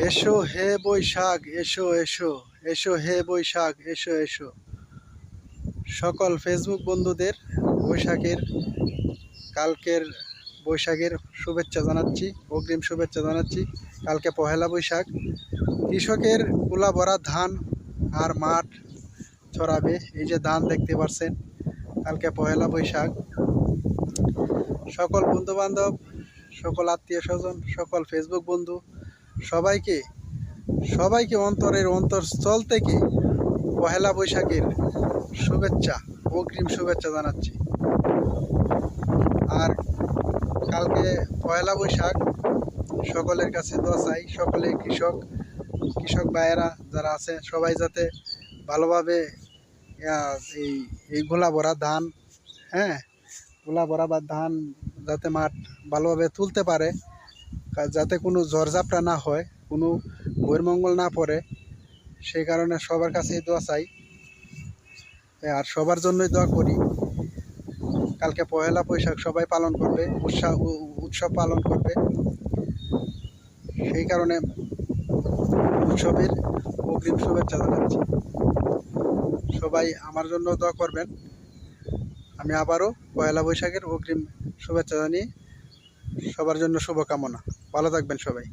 এসো হে বৈশাখ এসো এসো, এসো হে বৈশাখ এসো এসো। সকল ফেসবুক বন্ধুদের বৈশাখের কালকের বৈশাখের শুভেচ্ছা জানাচ্ছি, অগ্রিম শুভেচ্ছা জানাচ্ছি। কালকে পহেলা বৈশাখ, কৃষকের কুলা ভরা ধান আর মাঠ ছড়াবে। এই যে ধান দেখতে পাচ্ছেন, কালকে পহেলা বৈশাখ। সকল বন্ধুবান্ধব, সকল আত্মীয় স্বজন, সকল ফেসবুক বন্ধু সবাইকে সবাইকে অন্তরের অন্তঃস্থল থেকে পহেলা বৈশাখের শুভেচ্ছা, অগ্রিম শুভেচ্ছা জানাচ্ছি। আর কালকে পহেলা বৈশাখ, সকলের কাছে দোয়া চাই, সকলে কৃষক ভাইয়েরা যারা আছে সবাই যাতে ভালোভাবে এই গোলা ভরা ধান, হ্যাঁ, গোলা ভরা বা ধান যাতে মাঠ ভালোভাবে তুলতে পারে, যাতে কোনো ঝড়ঝাপটা না হয়, কোনো বহির্মঙ্গল না পড়ে, সেই কারণে সবার কাছেই দোয়া চাই আর সবার জন্যই দোয়া করি। কালকে পহেলা বৈশাখ সবাই পালন করবে, উৎসব পালন করবে, সেই কারণে উৎসবের অগ্রিম শুভেচ্ছা জানাচ্ছি। সবাই আমার জন্য দোয়া করবেন। আমি আবারও পয়লা বৈশাখের অগ্রিম শুভেচ্ছা জানিয়ে সবার জন্য শুভকামনা। ভালো থাকবেন সবাই।